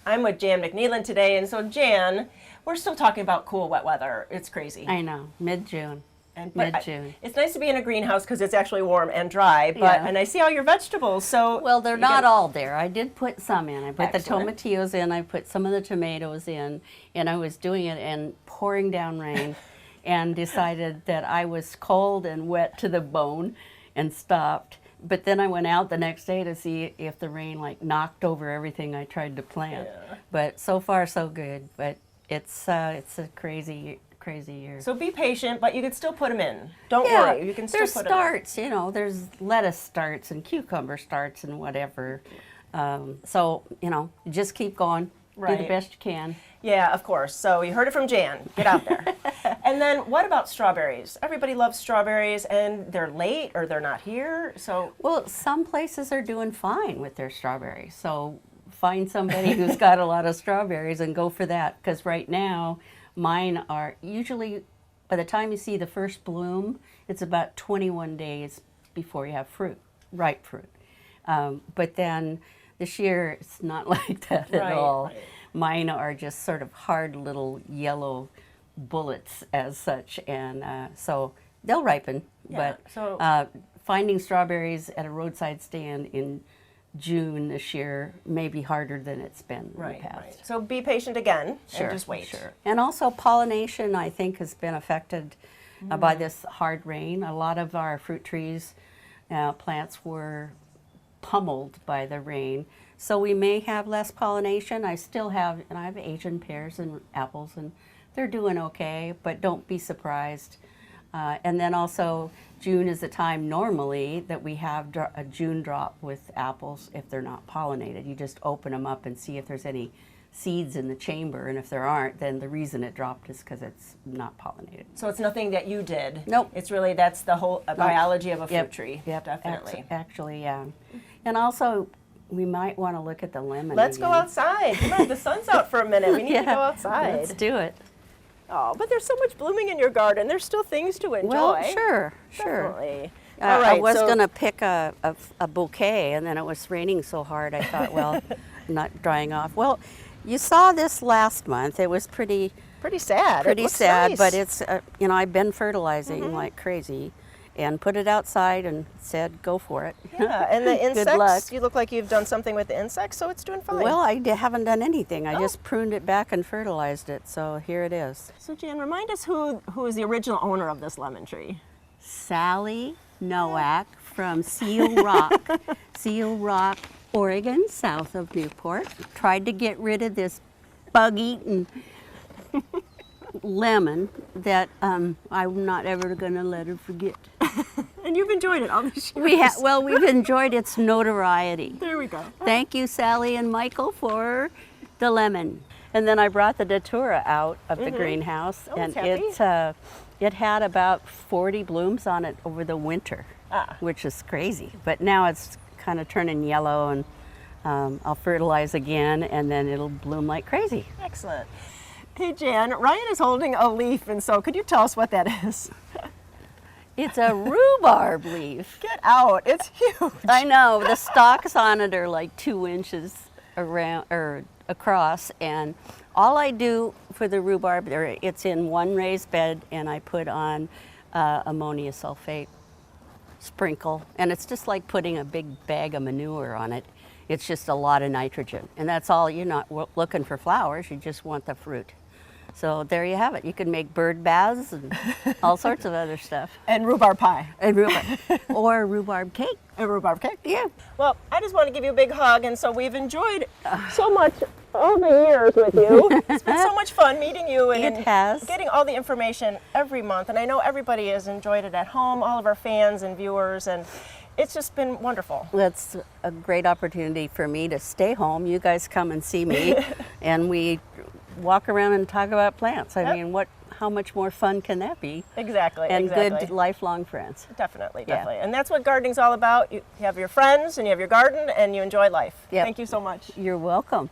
I'm with Jan McNeelan today, and so Jan, we're still talking about cool, wet weather. It's crazy. I know, mid-June. Mid-June. It's nice to be in a greenhouse because it's actually warm and dry, and I see all your vegetables, so... Well, they're not all there. I did put some in. I put Excellent. the tomatillos in, I put some of the tomatoes in, and I was doing it and pouring down rain and decided that I was cold and wet to the bone and stopped. But then I went out the next day to see if the rain like knocked over everything I tried to plant. Yeah. But so far so good. But it's a crazy year. So be patient, but you can still put them in. Don't worry, you can still there's put them in. starts, you know, there's lettuce starts and cucumber starts and whatever. So, you know, just keep going. Do the Right. best you can. Yeah, of course. So you heard it from Jan. Get out there. And then what about strawberries? Everybody loves strawberries, and they're late or they're not here. So Well, some places are doing fine with their strawberries. So find somebody who's got a lot of strawberries and go for that. Because right now, mine are usually, by the time you see the first bloom, it's about 21 days before you have fruit, ripe fruit. But then this year, it's not like that at all. Right. Mine are just sort of hard little yellow bullets as such, and so they'll ripen. Yeah, But so- finding strawberries at a roadside stand in June this year may be harder than it's been in the past. So be patient again Sure, and just wait. Sure. And also pollination, I think, has been affected by this hard rain. A lot of our fruit trees, plants were pummeled by the rain. So we may have less pollination. I have Asian pears and apples, and they're doing okay, but don't be surprised. And then also, June is the time normally that we have a June drop with apples if they're not pollinated. You just open them up and see if there's any seeds in the chamber, and if there aren't, then the reason it dropped is because it's not pollinated. So it's nothing that you did. Nope. It's really, that's the whole biology of a fruit Yep, tree. Yep, Definitely. Actually, yeah. And also, we might want to look at the lemon Let's go again. outside. Come on, the sun's out for a minute. We need to go outside. Let's do it. Oh, but there's so much blooming in your garden. There's still things to enjoy. Well, sure. Definitely. All I right. was so going to pick a bouquet, and then it was raining so hard, I thought, well, not drying off. Well, you saw this last month. It was pretty sad. It pretty looks sad, nice. but it's, you know, I've been fertilizing like crazy and put it outside and said, go for it. Yeah, and the Good insects, luck. you look like you've done something with the insects, so it's doing fine. Well, haven't done anything. I Oh. just pruned it back and fertilized it, so here it is. So Jan, remind us who is the original owner of this lemon tree. Sally Nowak from Seal Rock. Seal Rock, Oregon, south of Newport. Tried to get rid of this bug-eaten lemon that I'm not ever going to let her forget. And you've enjoyed it all these years. We've enjoyed its notoriety. There we go. Thank you, Sally and Michael, for the lemon. And then I brought the datura out of the greenhouse, Oh, and it's happy. it had about 40 blooms on it over the winter, which is crazy. But now it's kind of turning yellow, and I'll fertilize again, and then it'll bloom like crazy. Excellent. Hey Jan, Ryan is holding a leaf, and so could you tell us what that is? It's a rhubarb leaf. Get out, it's huge. I know, the stalks on it are like 2 inches around or across, and all I do for the rhubarb, it's in one raised bed, and I put on ammonia sulfate sprinkle, and it's just like putting a big bag of manure on it. It's just a lot of nitrogen, and that's all. You're not looking for flowers, you just want the fruit. So there you have it. You can make bird baths and all sorts of other stuff. And rhubarb pie. And rhubarb. Or rhubarb cake. And rhubarb cake. Yeah. Well, I just want to give you a big hug, and so we've enjoyed so much all the years with you. It's been so much fun meeting you and It has. getting all the information every month. And I know everybody has enjoyed it at home, all of our fans and viewers, and it's just been wonderful. That's a great opportunity for me to stay home. You guys come and see me, and we walk around and talk about plants. I mean, how much more fun can that be? Exactly. And exactly. good lifelong friends. Definitely, Yeah. definitely. And that's what gardening's all about. You have your friends and you have your garden and you enjoy life. Yep. Thank you so much. You're welcome.